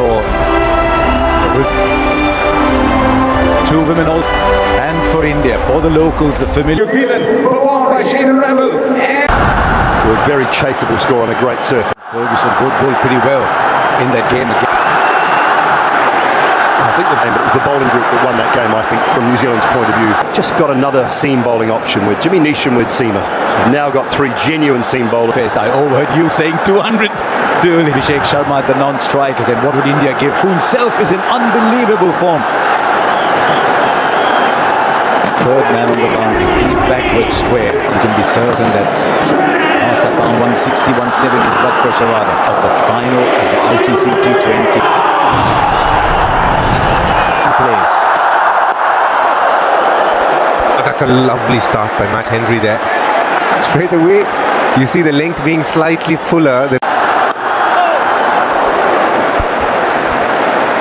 saw two women all, and for India, for the locals, the familiar. New Zealand, performed by Shane Ramble. To a very chaseable score on a great surf. Ferguson bowled pretty well in that game again. I think it was the bowling group that won that game, I think, from New Zealand's point of view. Just got another seam bowling option with Jimmy Neesham with seamer. We've now got three genuine seam bowlers. I overheard you saying 200. Duly, Abhishek Sharma, the non-strikers, and what would India give? Who himself is in unbelievable form. Third man on the boundary, deep backward square. You can be certain that hearts are found 160, 170 blood pressure rather of the final of the ICC T20. Place. Oh, that's a lovely start by Matt Henry there. Straight away, you see the length being slightly fuller.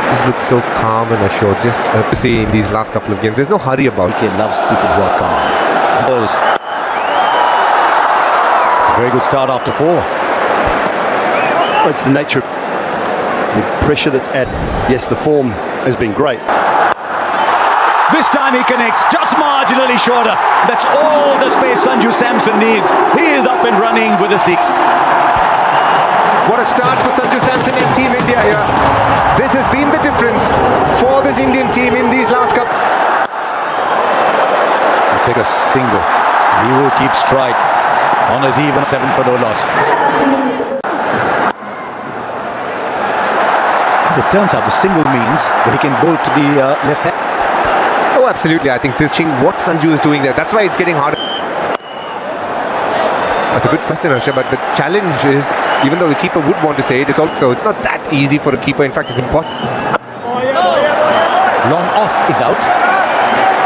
This looks so calm and assured. Just to see in these last couple of games, there's no hurry about it. He loves people who are calm. It's a very good start after 4. Well, it's the nature of the pressure that's added. Yes, the form has been great. This time he connects just marginally shorter. That's all the space Sanju Samson needs. He is up and running with a 6. What a start for Sanju Samson and Team India here. This has been the difference for this Indian team in these last couple. He'll take a single. He will keep strike. Honours even, 7 for no loss. As it turns out, the single means that he can bowl to the left hand. Oh, absolutely. I think this thing, what Sanju is doing there, that's why it's getting harder. That's a good question, Harsha, but the challenge is, even though the keeper would want to say it, it's not that easy for a keeper. In fact, it's impossible. Long off is out.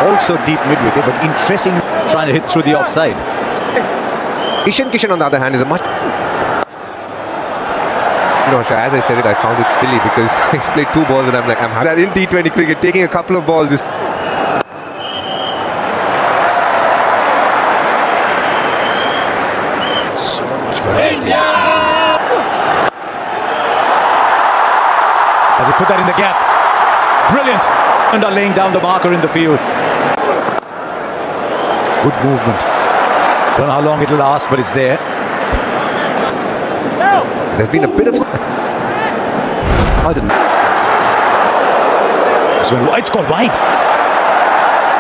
Also deep mid-wicket, but interesting trying to hit through the offside. Ishan Kishan, on the other hand, is a much... No, Harsha, as I said it, I found it silly because he's played 2 balls and I'm like, I'm happy that in T20 cricket, taking a couple of balls is... So much variety. As he put that in the gap. Brilliant. And are laying down the marker in the field. Good movement. Don't know how long it'll last, but it's there. There's been a bit of... I didn't. It's gone wide.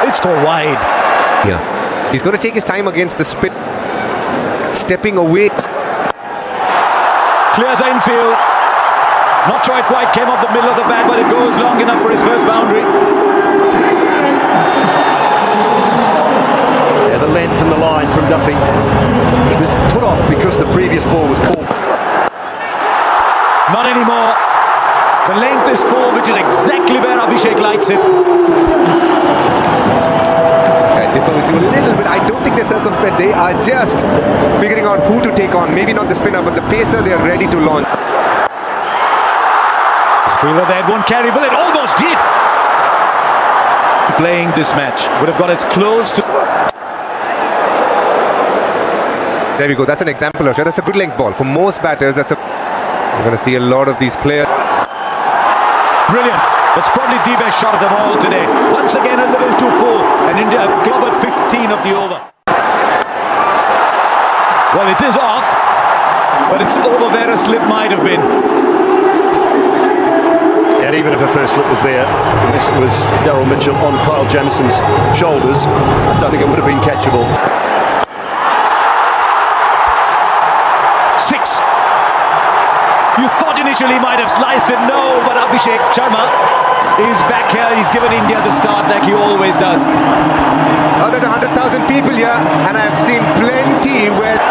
It's gone wide. Yeah. He's going to take his time against the spin. Stepping away. Clears the infield. Not sure it quite came off the middle of the bat, but it goes long enough for his first boundary. Yeah, the length and the line from Duffy. He was put off because the previous ball was called. Not anymore. The length is 4, which is exactly where Abhishek likes it. I differ with you a little bit. I don't think they're circumspect. They are just figuring out who to take on. Maybe not the spinner, but the pacer, they are ready to launch. This fielder there won't carry. Well, it almost did. Playing this match would have got as close to... There we go. That's an example of it. That's a good length ball. For most batters, that's a... We're going to see a lot of these players. Brilliant. That's probably the best shot of them all today. Once again, a little too full. And India have clobbered 15 of the over. Well, it is off. But it's over where a slip might have been. And even if a first slip was there, unless it was Daryl Mitchell on Kyle Jamison's shoulders, I don't think it would have been catchable. 6. You thought initially he might have sliced it. No, but Abhishek Sharma is back here. He's given India the start like he always does. Oh, there's 100,000 people here, and I've seen plenty where...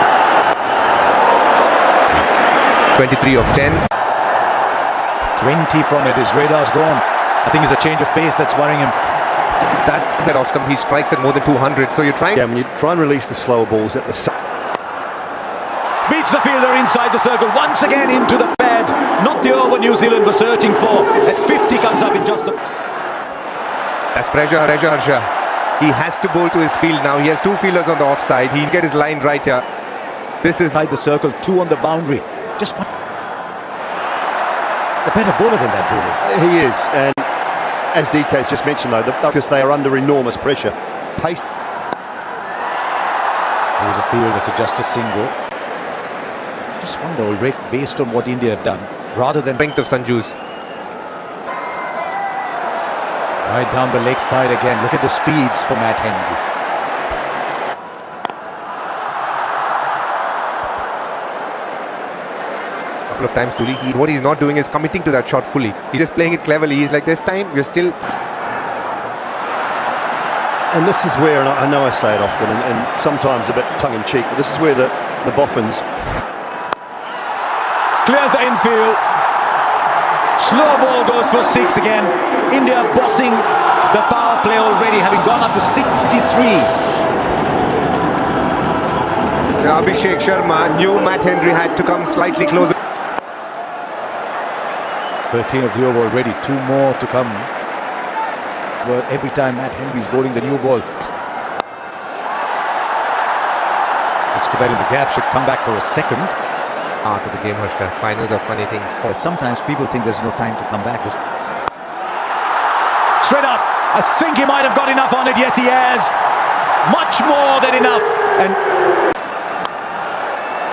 23 of 10. 20 from it. His radar's gone. I think it's a change of pace that's worrying him. That's that off stump. He strikes at more than 200. So you're trying... Yeah, when you try and release the slower balls at the... Beats the fielder inside the circle. Once again into the pads. Not the over New Zealand were searching for. As 50 comes up in just the... That's pressure, Harsha. He has to bowl to his field now. He has 2 fielders on the offside. He'll get his line right here. This is... Inside the circle. 2 on the boundary. Just one. He's a better bowler than that, Dooley. He is, and as DK's just mentioned though, because they are under enormous pressure. Pace. Here's a field that's just a single. Just wonder already, based on what India have done, rather than Strength of Sanju's. right down the leg side again. Look at the speeds for Matt Henry. Couple of times, Tuli. What he's not doing is committing to that shot fully. He's just playing it cleverly. He's like, this time we're still. And this is where, and I know I say it often, and sometimes a bit tongue-in-cheek, but this is where the Boffins Clears the infield. Slow ball goes for 6 again. India bossing the power play already, having gone up to 63. Abhishek Sharma knew Matt Henry had to come slightly closer. 13 of the over already, 2 more to come. Well, every time Matt Henry's bowling the new ball. Let's put that in the gap, should come back for a second. Art of the game, Harsha. Finals are funny things. But sometimes people think there's no time to come back. Straight up. I think he might have got enough on it. Yes, he has. Much more than enough. And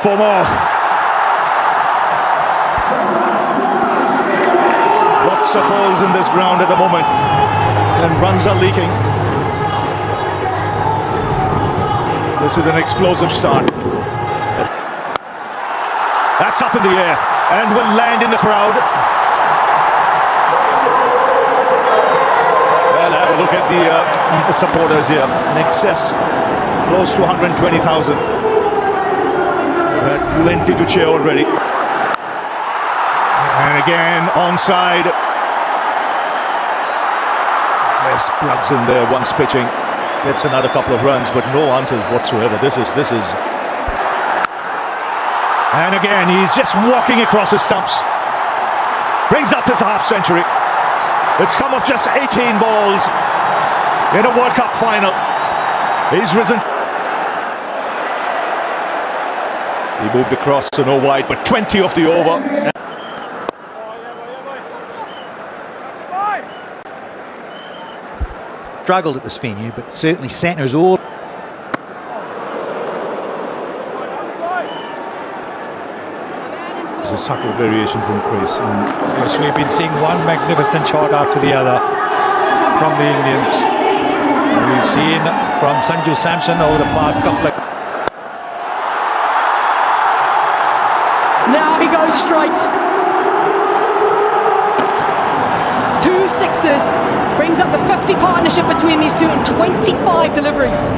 4 more. Lots of holes in this ground at the moment, and runs are leaking. This is an explosive start. That's up in the air and will land in the crowd. Well, have a look at the supporters here. In excess, close to 120,000. Plenty to cheer already. And again, onside. There's plugs in there, once pitching. Gets another couple of runs, but no answers whatsoever. This is. And again, he's just walking across his stumps. Brings up his half century. It's come off just 18 balls in a World Cup final. He's risen. He moved across to no wide, but 20 off the over. Struggled at this venue, but certainly Santner's all. There's a subtle variations in pace. Yes, we've been seeing one magnificent shot after the other from the Indians. We've seen from Sanju Samson over the past couple of. Now he goes straight. 2 sixes. Brings up the 50 partnership between these two in 25 deliveries.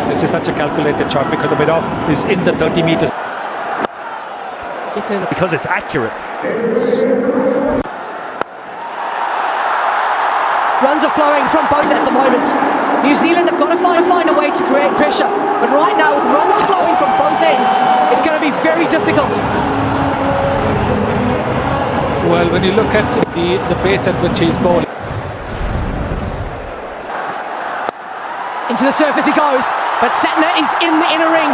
This is such a calculated shot because the mid-off is in the 30 meters. Gets in. Because it's accurate. Runs are flowing from both at the moment. New Zealand have got to find a way to create pressure. But right now, with runs flowing from both ends, it's going to be very difficult. Well, when you look at the pace at which he's bowling. Into the surface he goes, but Santner is in the inner ring,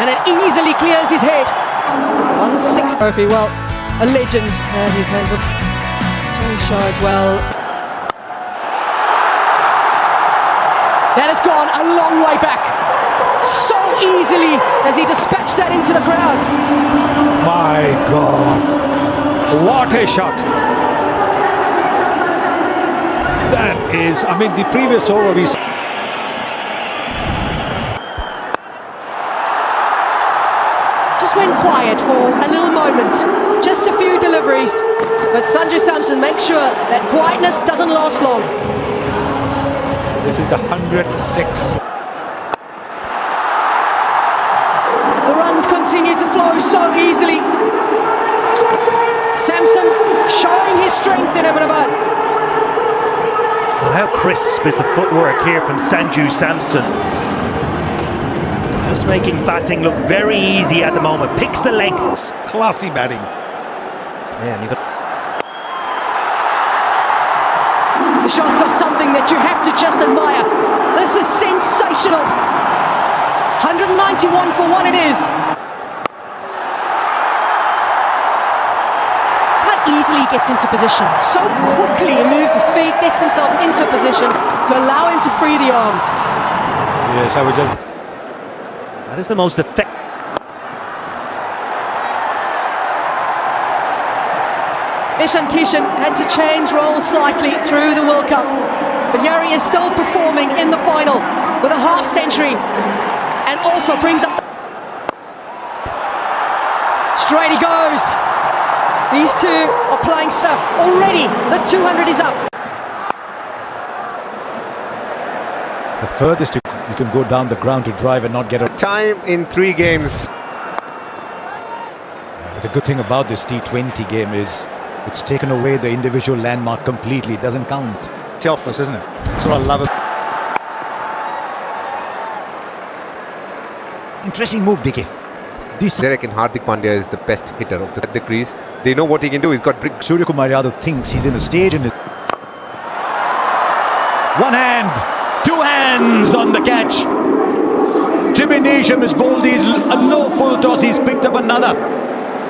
and it easily clears his head. 1/6 trophy, well, a legend, and his hands up. Joey Shaw as well. That has gone a long way back. So easily as he dispatched that into the crowd. My God, what a shot! That is, I mean, the previous over we. Just went quiet for a little moment, just a few deliveries, but Sanju Samson makes sure that quietness doesn't last long. This is the 106. The runs continue to flow so easily. Samson showing his strength in Ahmedabad. Well, how crisp is the footwork here from Sanju Samson. Just making batting look very easy at the moment. Picks the length. Classy batting. Yeah, and you've got. The shots are something that you have to just admire. This is sensational. 191 for one it is. Cut easily gets into position. So quickly he moves his feet, gets himself into position to allow him to free the arms. Yes, I would just... That is the most effective. Ishan Kishan had to change roles slightly through the World Cup, but here he is still performing in the final with a half century and also brings up... Straight he goes. These two are playing so already. The 200 is up. The furthest you can go down the ground to drive and not get a... Time in 3 games. The good thing about this T20 game is it's taken away the individual landmark completely. It doesn't count. Selfless, isn't it? That's what I love. Interesting move, Dickie. They reckon Hardik Pandya is the best hitter of the crease. They know what he can do. He's got brick. Surya Kumar Yadav thinks he's in a stage in his... One hand, 2 hands on the catch. Jimmy Neesham is bowled these a low full toss. He's picked up another.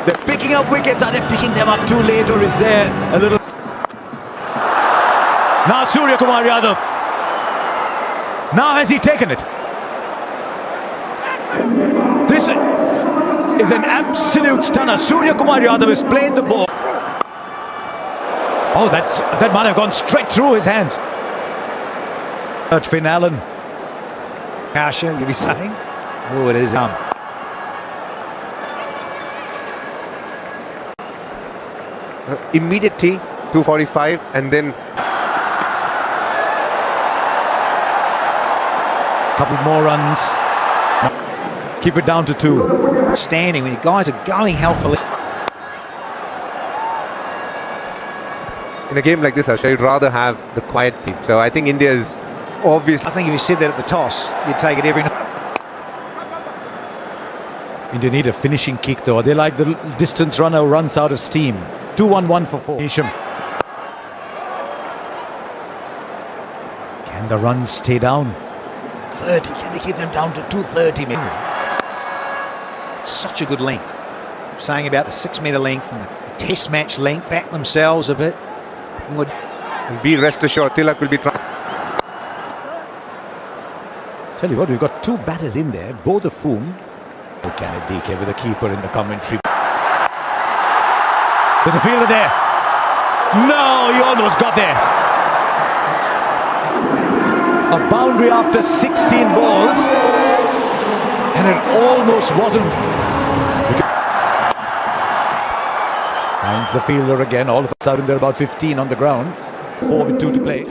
They're picking up wickets. Are they picking them up too late, or is there a little... Now Surya Kumar Yadav. Now has he taken it? This is an absolute stunner. Surya Kumar Yadav has played the ball. Oh, that might have gone straight through his hands. Finn Allen. Kasha, you'll be saying? Oh, it is. Immediate tee, 245, and then... Couple more runs. Keep it down to 2. Standing when you guys are going healthily. In a game like this, Arsha, you'd rather have the quiet team. So I think India is obviously... I think if you said that at the toss, you'd take it every night. India need a finishing kick though. They like the distance runner who runs out of steam. 2-1-1 for 4. Neesham. Can the runs stay down? 30. Can we keep them down to 230? Maybe? Such a good length. I'm saying about the 6 metre length and the test match length. Back themselves a bit. And be rest assured, Tilak will be trying. Tell you what, we've got 2 batters in there, both of whom... Can it DK with the keeper in the commentary. There's a fielder there. No, he almost got there. A boundary after 16 balls. And it almost wasn't. Finds the fielder again. All of a sudden they're about 15 on the ground. 4 with 2 to play.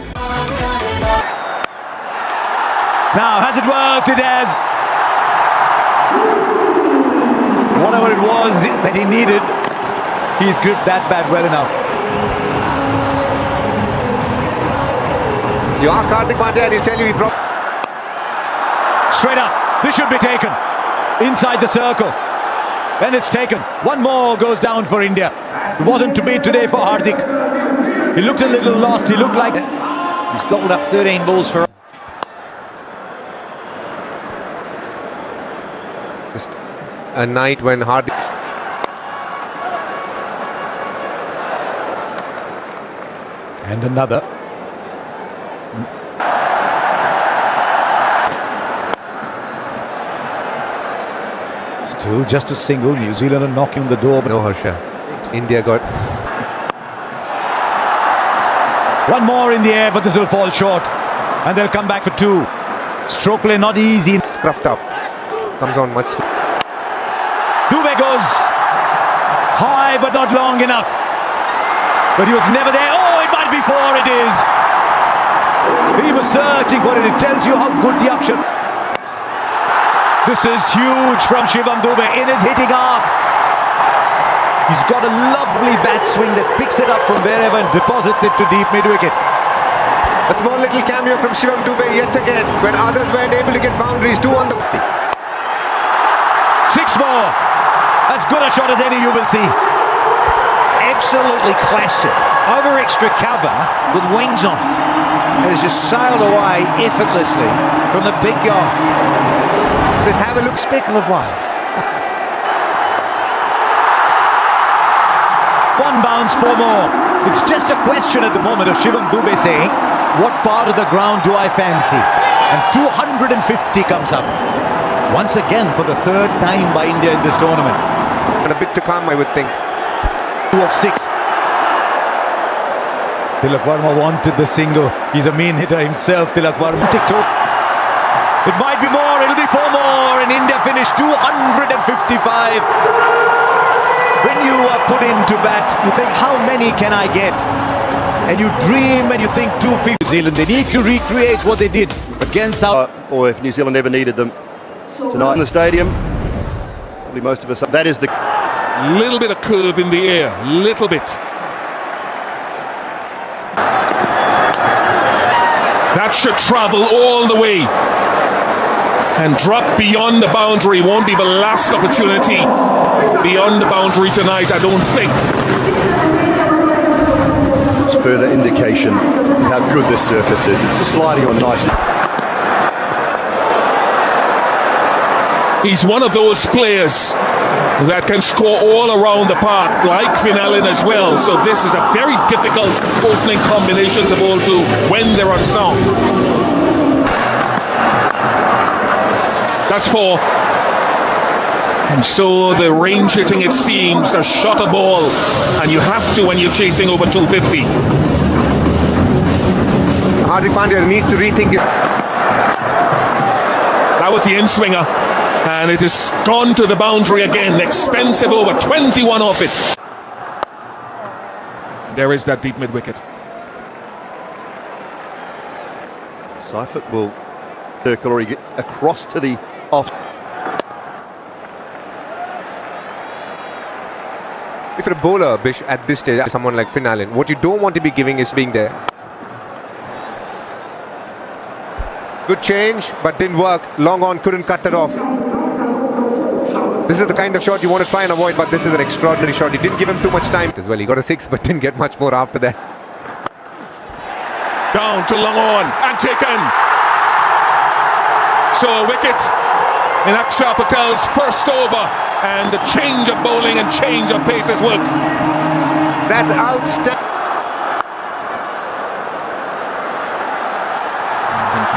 Now, has it worked? It has. Whatever it was that he needed, he's gripped that bat well enough. You ask Hardik Pandya and he'll tell you he dropped. Straight up. This should be taken. Inside the circle. And it's taken. 1 more goes down for India. It wasn't to be today for Hardik. He looked a little lost. He looked like... He's gobbled up 13 balls for... Just a night when Hardik... And another. Still just a single. New Zealand are knocking on the door. No, Harsha. India got... 1 more in the air, but this will fall short. And they'll come back for 2. Stroke play not easy. Scruffed up. Comes on much... Dubey goes high, but not long enough. But he was never there. Oh, it might be 4. It is. He was searching for it. It tells you how good the action. This is huge from Shivam Dubey in his hitting arc. He's got a lovely bat swing that picks it up from wherever and deposits it to deep mid-wicket. A small little cameo from Shivam Dubey yet again when others weren't able to get boundaries. 2 on the... 6 more. As good a shot as any you will see. Absolutely classic. Over extra cover with wings on it. It has just sailed away effortlessly from the big guy. Just have a look. Speckle of waves. one bounce, 4 more. It's just a question at the moment of Shivam Dube saying, what part of the ground do I fancy? And 250 comes up. Once again for the 3rd time by India in this tournament. And a bit to come, I would think. 2 of 6. Tilak Varma wanted the single. He's a mean hitter himself, Tilak Varma. It might be more, it'll be 4 more, and India finished 255. When you are put into bat, you think, how many can I get? And you dream and you think 250. New Zealand, they need to recreate what they did against South. Or if New Zealand ever needed them tonight in the stadium, probably most of us. That is the Little bit of curve in the air, little bit. That should travel all the way and drop beyond the boundary. Won't be the last opportunity beyond the boundary tonight, I don't think. It's further indication of how good this surface is. It's just sliding on nicely. He's one of those players that can score all around the park, like Finalin as well. So this is a very difficult opening combination to bowl to when they're on sound. That's 4. And so the range hitting, it seems, a shot a ball, and you have to when you're chasing over 250. Hardik Pandya needs to rethink it. That was the in-swinger, and it has gone to the boundary again. Expensive over, 21 off it. There is that deep mid-wicket. Seifert will circle or he get across to the off. If you're a bowler, Bish, at this stage, someone like Finalin, what you don't want to be giving is being there. Good change, but didn't work. Long on, couldn't cut that off. This is the kind of shot you want to try and avoid, but this is an extraordinary shot. He didn't give him too much time as well. He got a 6, but didn't get much more after that. Down to long on and taken. So a wicket in Akshar Patel's first over, and the change of bowling and change of pace has worked. That's outstanding.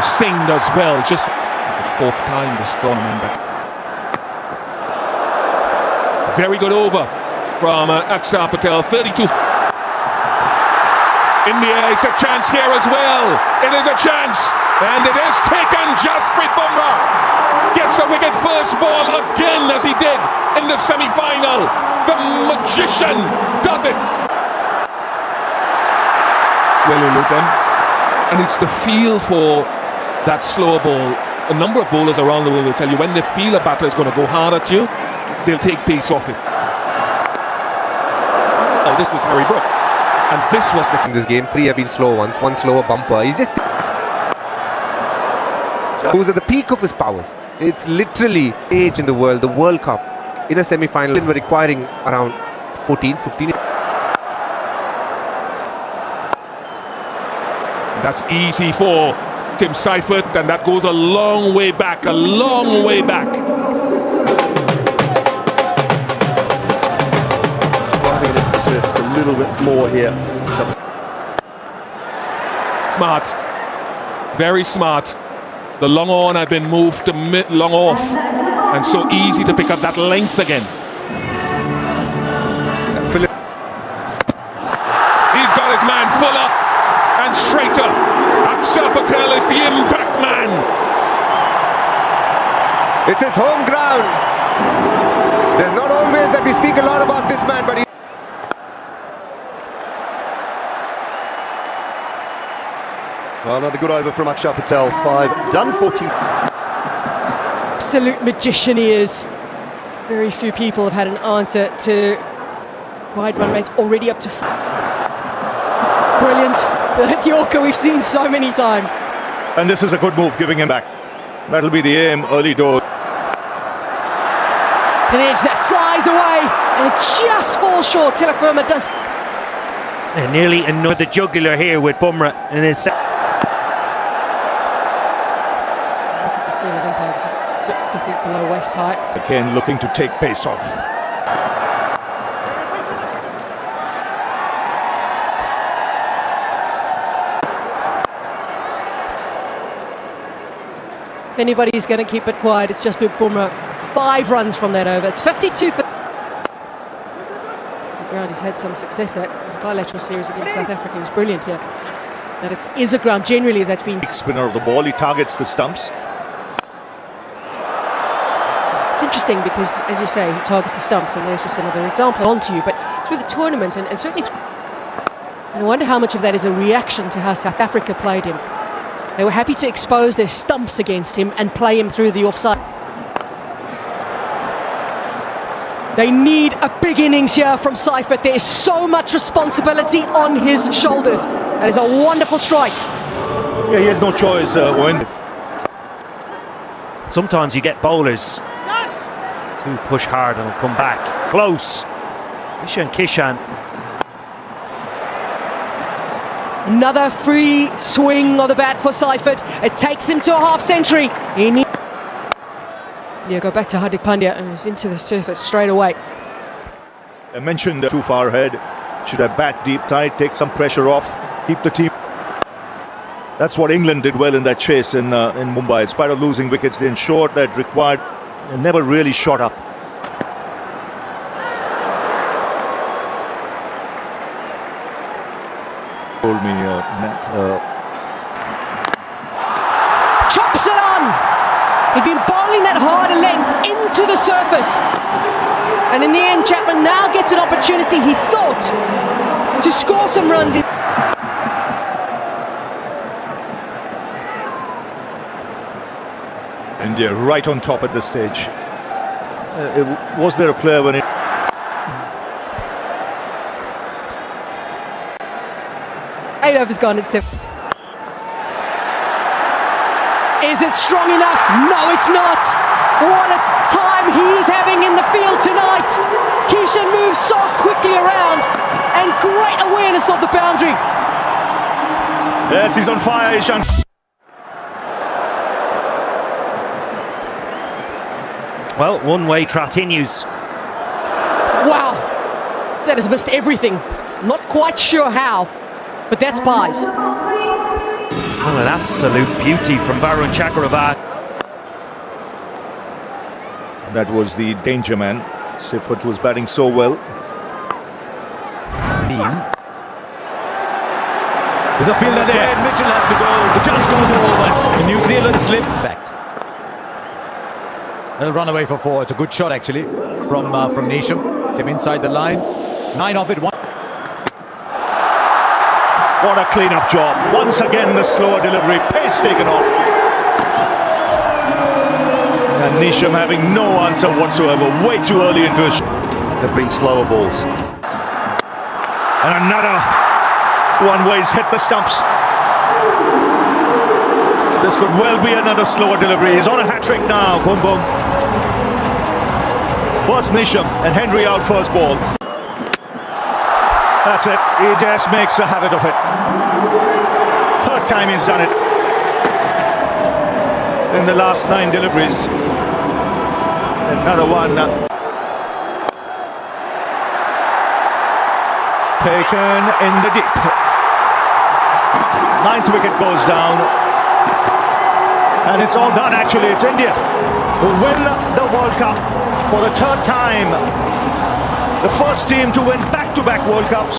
Singh does well, just the 4th time this tournament. Very good over from Akshar Patel, 32. India, it's a chance here as well. It is a chance, and it is taken. Jasprit Bumrah gets a wicket first ball again, as he did in the semi-final. The magician does it. Well, and it's the feel for that slow ball. A number of bowlers around the world will tell you when they feel a batter is going to go hard at you, they'll take pace off it. Oh, this was Harry Brook, and this was the... In this game, 3 have been slow ones, 1 slower bumper. He's just... He was at the peak of his powers. It's literally age in the World Cup. In a semi-final, we're requiring around 14, 15. That's easy for Tim Seifert, and that goes a long way back, a long way back. Driving it into the surface a little bit more here. Smart, very smart. The long on had been moved to long off, and so easy to pick up that length again. He's got his man fuller and straighter. Akshar Patel is the impact man. It's his home ground. There's not always that we speak a lot about this man, but he... Well, another good over from Akshar Patel. 5 done, 40. Absolute magician he is. Very few people have had an answer to wide run rates already up to... Brilliant. The Yorker we've seen so many times. And this is a good move, giving him back. That'll be the aim, early doors. It's an edge that flies away, and it just falls short. Tilak Varma does... And nearly another jugular here with Bumrah in his... Look at the screen of umpire to think below waist height. Again, looking to take pace off. anybody's going to keep it quiet, it's just Bumrah. 5 runs from that over. It's 52 for... It's a ground he's had some success at. The bilateral series against South Africa was brilliant here. That it is a ground generally that's been... Spinner of the ball, he targets the stumps. It's interesting because, as you say, he targets the stumps, and there's just another example onto you. But through the tournament, and certainly... I wonder how much of that is a reaction to how South Africa played him. They were happy to expose their stumps against him and play him through the offside. They need a big innings here from Seifert. There is so much responsibility on his shoulders. That is a wonderful strike. Yeah, he has no choice, Owen. Sometimes you get bowlers who push hard and will come back. Close. Kishan. Another free swing of the bat for Seifert. It takes him to a half century. Yeah, go back to Hardik Pandya, and he's into the surface straight away. I mentioned too far ahead. Should have bat deep side, take some pressure off, keep the team. That's what England did well in that chase in Mumbai. In spite of losing wickets, they ensured that required. They never really shot up. Told me, Matt. Chops it on! He'd been bowling that harder length into the surface. And in the end, Chapman now gets an opportunity, he thought, to score some runs. India right on top at this stage. Was there a player when it... 8 overs gone at 7. Is it strong enough? No, it's not. What a time he's having in the field tonight. Kishan moves so quickly around, and great awareness of the boundary. Yes, he's on fire, Ishan. Well, one-way continues. Wow, that has missed everything. Not quite sure how, but that's pies. Well, an absolute beauty from Varun Chakravarti. That was the danger man. Seifert was batting so well. There's a fielder there. Mitchell has to go. It just goes over. The New Zealand slip. Fact. They'll run away for 4. It's a good shot actually from Neesham. Came inside the line. 9 off it. 1. What a clean-up job. Once again, the slower delivery. Pace taken off. And Neesham having no answer whatsoever. Way too early into his... Have been slower balls. And another one-ways hit the stumps. This could well be another slower delivery. He's on a hat-trick now. Boom, boom. First Neesham and Henry out first ball. That's it. He just makes a habit of it. 3rd time he's done it in the last 9 deliveries. Another one. Taken in the deep. 9th wicket goes down. And it's all done actually. It's India who win the World Cup for the 3rd time. The first team to win back-to-back World Cups.